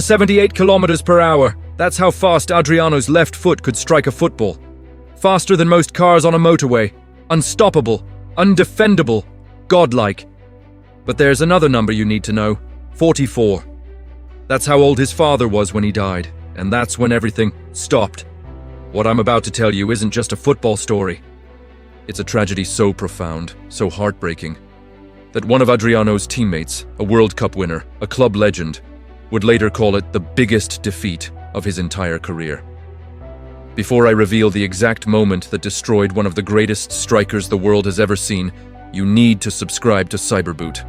78 kilometers per hour. That's how fast Adriano's left foot could strike a football. Faster than most cars on a motorway. Unstoppable. Undefendable. Godlike. But there's another number you need to know. 44. That's how old his father was when he died, and that's when everything stopped. What I'm about to tell you isn't just a football story. It's a tragedy so profound, so heartbreaking, that one of Adriano's teammates, a World Cup winner, a club legend, would later call it the biggest defeat of his entire career. Before I reveal the exact moment that destroyed one of the greatest strikers the world has ever seen, you need to subscribe to Cyberboot.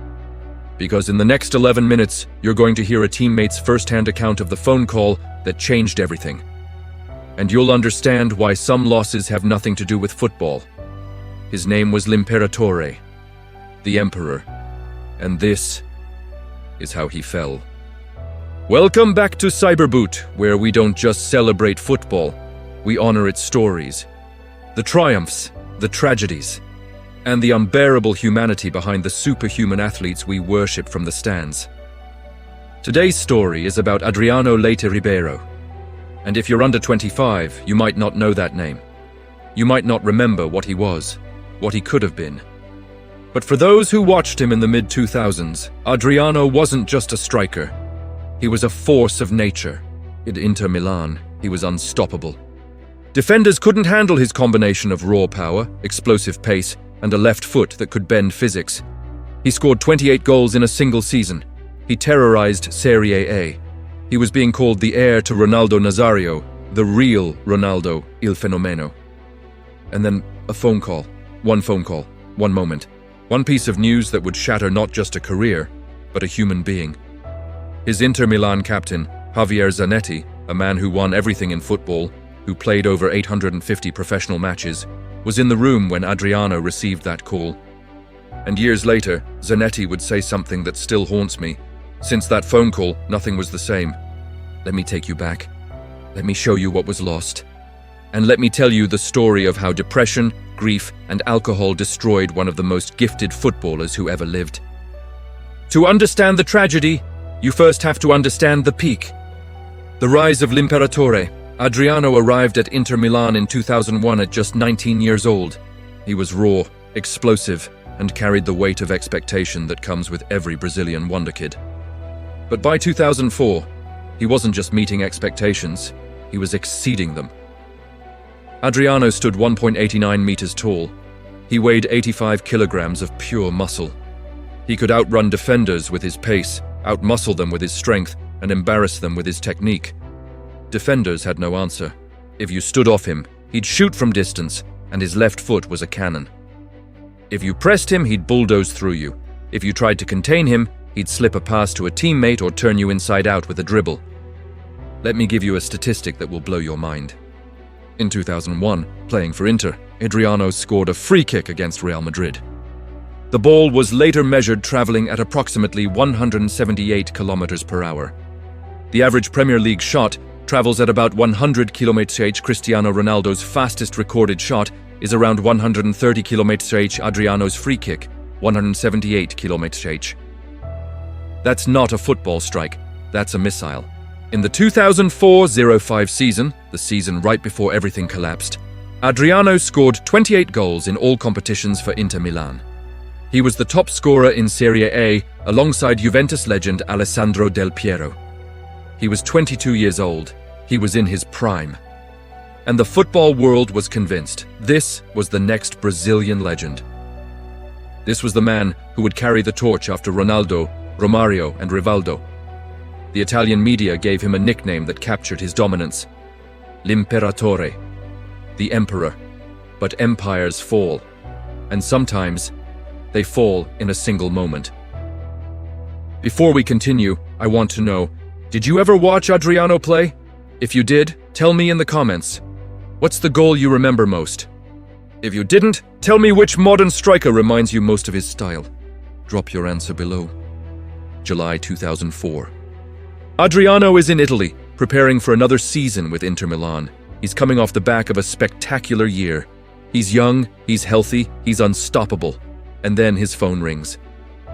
Because in the next 11 minutes, you're going to hear a teammate's first-hand account of the phone call that changed everything. And you'll understand why some losses have nothing to do with football. His name was l'Imperatore, the Emperor, and this is how he fell. Welcome back to Cyberboot, where we don't just celebrate football, we honor its stories, the triumphs, the tragedies, and the unbearable humanity behind the superhuman athletes we worship from the stands. Today's story is about Adriano Leite Ribeiro, and if you're under 25, you might not know that name. You might not remember what he was, what he could have been. But for those who watched him in the mid-2000s, Adriano wasn't just a striker. He was a force of nature. At Inter Milan, he was unstoppable. Defenders couldn't handle his combination of raw power, explosive pace, and a left foot that could bend physics. He scored 28 goals in a single season. He terrorized Serie A. He was being called the heir to Ronaldo Nazario, the real Ronaldo, il fenomeno. And then a phone call, one moment. One piece of news that would shatter not just a career, but a human being. His Inter Milan captain, Javier Zanetti, a man who won everything in football, who played over 850 professional matches, was in the room when Adriano received that call. And years later, Zanetti would say something that still haunts me. Since that phone call, nothing was the same. Let me take you back. Let me show you what was lost. And let me tell you the story of how depression, grief, and alcohol destroyed one of the most gifted footballers who ever lived. To understand the tragedy, you first have to understand the peak. The rise of l'Imperatore. Adriano arrived at Inter Milan in 2001 at just 19 years old. He was raw, explosive, and carried the weight of expectation that comes with every Brazilian wonderkid. But by 2004, he wasn't just meeting expectations, he was exceeding them. Adriano stood 1.89 meters tall. He weighed 85 kilograms of pure muscle. He could outrun defenders with his pace, outmuscle them with his strength, and embarrass them with his technique. Defenders had no answer. If you stood off him, he'd shoot from distance, and his left foot was a cannon. If you pressed him, he'd bulldoze through you. If you tried to contain him, he'd slip a pass to a teammate or turn you inside out with a dribble. Let me give you a statistic that will blow your mind. In 2001, playing for Inter, Adriano scored a free kick against Real Madrid. The ball was later measured traveling at approximately 178 kilometers per hour. The average Premier League shot travels at about 100 km/h. Cristiano Ronaldo's fastest recorded shot is around 130 km/h. Adriano's free kick, 178 km/h. That's not a football strike, that's a missile. In the 2004-05 season, the season right before everything collapsed, Adriano scored 28 goals in all competitions for Inter Milan. He was the top scorer in Serie A alongside Juventus legend Alessandro Del Piero. He was 22 years old. He was in his prime. And the football world was convinced this was the next Brazilian legend. This was the man who would carry the torch after Ronaldo, Romario, and Rivaldo. The Italian media gave him a nickname that captured his dominance: l'Imperatore, the Emperor. But empires fall, and sometimes they fall in a single moment. Before we continue, I want to know, did you ever watch Adriano play? If you did, tell me in the comments. What's the goal you remember most? If you didn't, tell me which modern striker reminds you most of his style. Drop your answer below. July 2004. Adriano is in Italy, preparing for another season with Inter Milan. He's coming off the back of a spectacular year. He's young, he's healthy, he's unstoppable. And then his phone rings.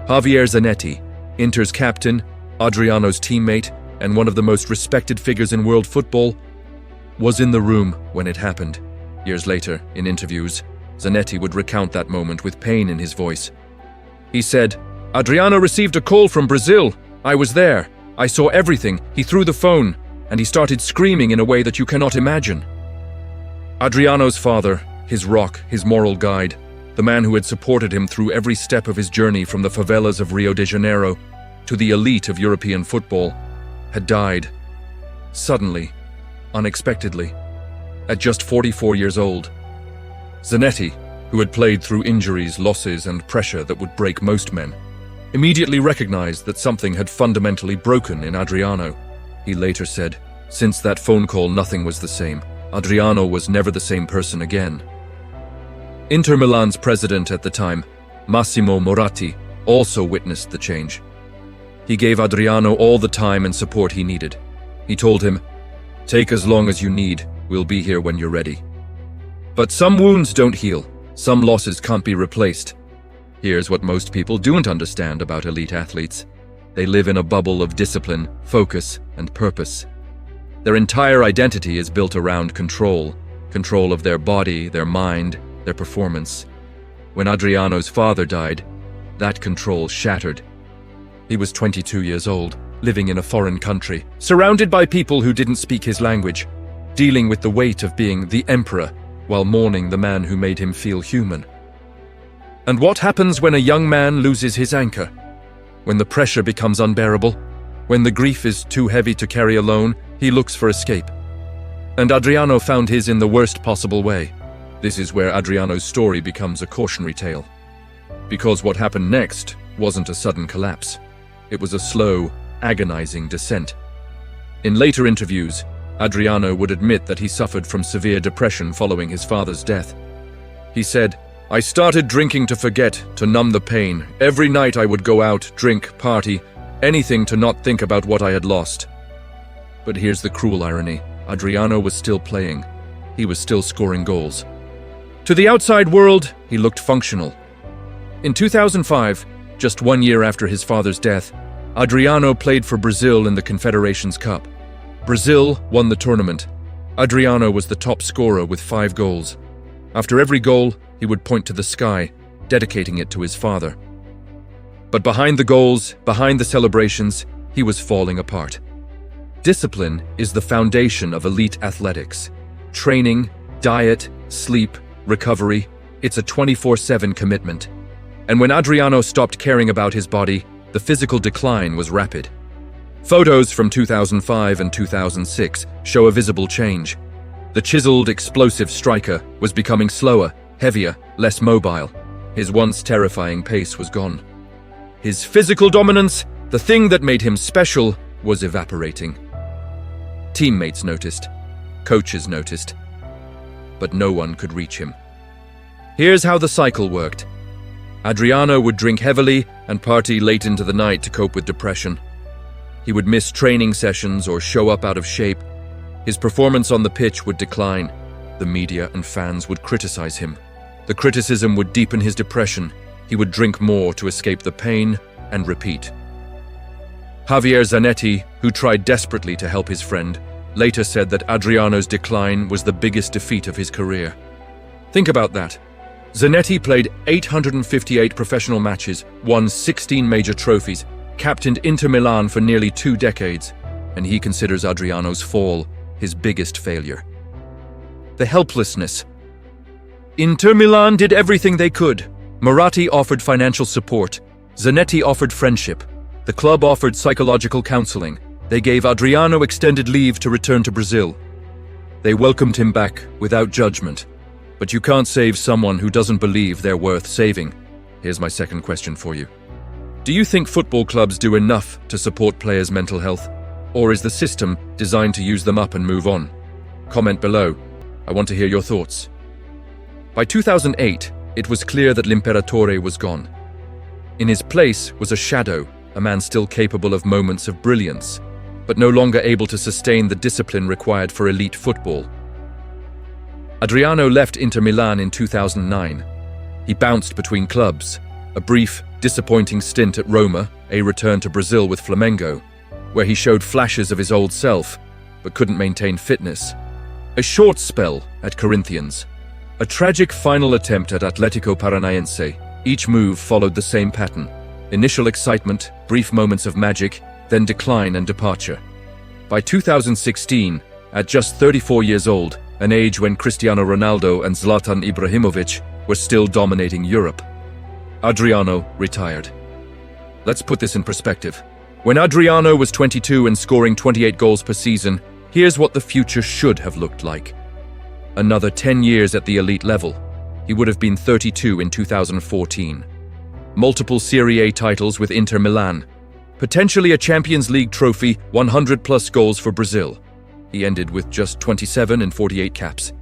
Javier Zanetti, Inter's captain, Adriano's teammate, and one of the most respected figures in world football, was in the room when it happened. Years later, in interviews, Zanetti would recount that moment with pain in his voice. He said, "Adriano received a call from Brazil. I was there. I saw everything. He threw the phone, and he started screaming in a way that you cannot imagine." Adriano's father, his rock, his moral guide, the man who had supported him through every step of his journey from the favelas of Rio de Janeiro to the elite of European football, had died. Suddenly, unexpectedly, at just 44 years old. Zanetti, who had played through injuries, losses, and pressure that would break most men, immediately recognized that something had fundamentally broken in Adriano. He later said, "Since that phone call, nothing was the same. Adriano was never the same person again." Inter Milan's president at the time, Massimo Moratti, also witnessed the change. He gave Adriano all the time and support he needed. He told him, "Take as long as you need. We'll be here when you're ready." But some wounds don't heal. Some losses can't be replaced. Here's what most people don't understand about elite athletes. They live in a bubble of discipline, focus, and purpose. Their entire identity is built around control of their body, their mind, their performance. When Adriano's father died, that control shattered. He was 22 years old, living in a foreign country, surrounded by people who didn't speak his language, dealing with the weight of being the emperor while mourning the man who made him feel human. And what happens when a young man loses his anchor? When the pressure becomes unbearable? When the grief is too heavy to carry alone, he looks for escape. And Adriano found his in the worst possible way. This is where Adriano's story becomes a cautionary tale. Because what happened next wasn't a sudden collapse. It was a slow, agonizing descent. In later interviews, Adriano would admit that he suffered from severe depression following his father's death. He said, "I started drinking to forget, to numb the pain. Every night I would go out, drink, party, anything to not think about what I had lost." But here's the cruel irony. Adriano was still playing. He was still scoring goals. To the outside world, he looked functional. In 2005, just 1 year after his father's death, Adriano played for Brazil in the Confederations Cup. Brazil won the tournament. Adriano was the top scorer with 5 goals. After every goal, he would point to the sky, dedicating it to his father. But behind the goals, behind the celebrations, he was falling apart. Discipline is the foundation of elite athletics. Training, diet, sleep, recovery, it's a 24/7 commitment. And when Adriano stopped caring about his body, the physical decline was rapid. Photos from 2005 and 2006 show a visible change. The chiseled, explosive striker was becoming slower, heavier, less mobile. His once terrifying pace was gone. His physical dominance, the thing that made him special, was evaporating. Teammates noticed. Coaches noticed. But no one could reach him. Here's how the cycle worked. Adriano would drink heavily and party late into the night to cope with depression. He would miss training sessions or show up out of shape. His performance on the pitch would decline. The media and fans would criticize him. The criticism would deepen his depression. He would drink more to escape the pain and repeat. Javier Zanetti, who tried desperately to help his friend, later said that Adriano's decline was the biggest defeat of his career. Think about that. Zanetti played 858 professional matches, won 16 major trophies, captained Inter Milan for nearly 2 decades, and he considers Adriano's fall his biggest failure. The helplessness. Inter Milan did everything they could. Moratti offered financial support. Zanetti offered friendship. The club offered psychological counseling. They gave Adriano extended leave to return to Brazil. They welcomed him back without judgment. But you can't save someone who doesn't believe they're worth saving. Here's my second question for you. Do you think football clubs do enough to support players' mental health? Or is the system designed to use them up and move on? Comment below. I want to hear your thoughts. By 2008, it was clear that L'Imperatore was gone. In his place was a shadow, a man still capable of moments of brilliance, but no longer able to sustain the discipline required for elite football. Adriano left Inter Milan in 2009. He bounced between clubs, a brief, disappointing stint at Roma, a return to Brazil with Flamengo, where he showed flashes of his old self, but couldn't maintain fitness. A short spell at Corinthians. A tragic final attempt at Atletico Paranaense. Each move followed the same pattern. Initial excitement, brief moments of magic, then decline and departure. By 2016, at just 34 years old, an age when Cristiano Ronaldo and Zlatan Ibrahimovic were still dominating Europe, Adriano retired. Let's put this in perspective. When Adriano was 22 and scoring 28 goals per season, here's what the future should have looked like. Another 10 years at the elite level. He would have been 32 in 2014. Multiple Serie A titles with Inter Milan. Potentially a Champions League trophy, 100+ goals for Brazil. He ended with just 27 and 48 caps.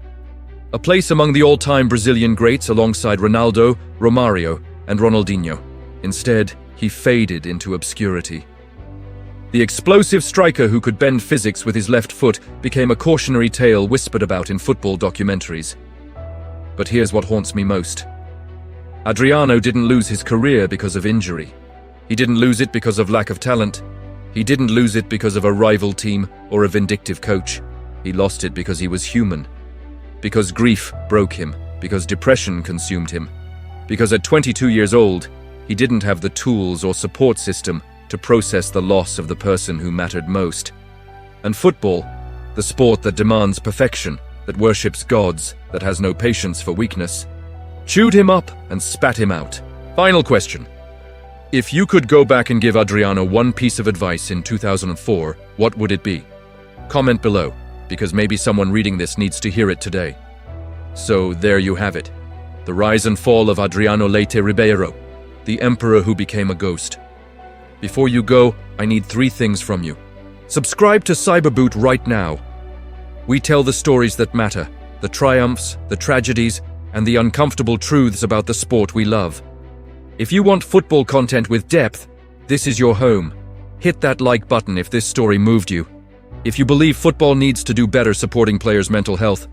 A place among the all-time Brazilian greats alongside Ronaldo, Romario, and Ronaldinho. Instead, he faded into obscurity. The explosive striker who could bend physics with his left foot became a cautionary tale whispered about in football documentaries. But here's what haunts me most. Adriano didn't lose his career because of injury. He didn't lose it because of lack of talent. He didn't lose it because of a rival team or a vindictive coach. He lost it because he was human. Because grief broke him. Because depression consumed him. Because at 22 years old, he didn't have the tools or support system to process the loss of the person who mattered most. And football, the sport that demands perfection, that worships gods, that has no patience for weakness, chewed him up and spat him out. Final question. If you could go back and give Adriano one piece of advice in 2004, what would it be? Comment below, because maybe someone reading this needs to hear it today. So there you have it. The rise and fall of Adriano Leite Ribeiro, the emperor who became a ghost. Before you go, I need 3 things from you. Subscribe to Cyberboot right now. We tell the stories that matter, the triumphs, the tragedies, and the uncomfortable truths about the sport we love. If you want football content with depth, this is your home. Hit that like button if this story moved you. If you believe football needs to do better supporting players' mental health.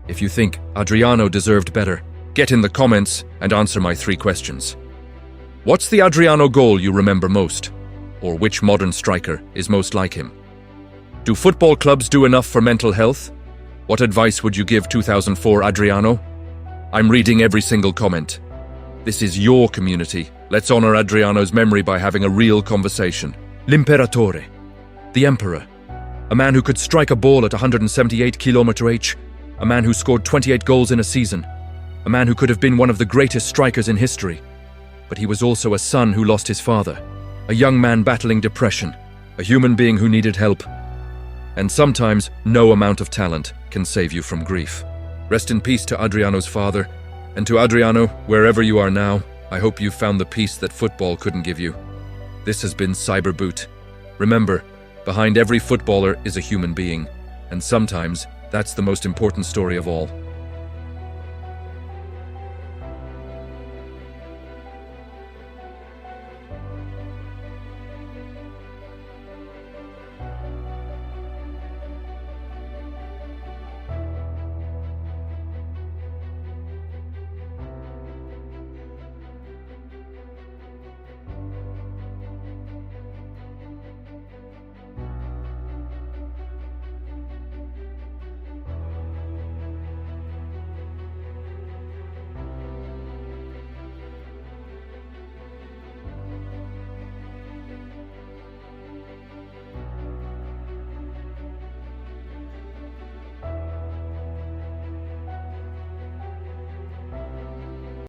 If you think Adriano deserved better, get in the comments and answer my 3 questions. What's the Adriano goal you remember most? Or which modern striker is most like him? Do football clubs do enough for mental health? What advice would you give 2004 Adriano? I'm reading every single comment. This is your community. Let's honor Adriano's memory by having a real conversation. L'Imperatore, the Emperor. A man who could strike a ball at 178 km/h. A man who scored 28 goals in a season. A man who could have been one of the greatest strikers in history. But he was also a son who lost his father. A young man battling depression. A human being who needed help. And sometimes, no amount of talent can save you from grief. Rest in peace to Adriano's father. And to Adriano, wherever you are now, I hope you've found the peace that football couldn't give you. This has been Cyberboot. Remember, behind every footballer is a human being, and sometimes that's the most important story of all.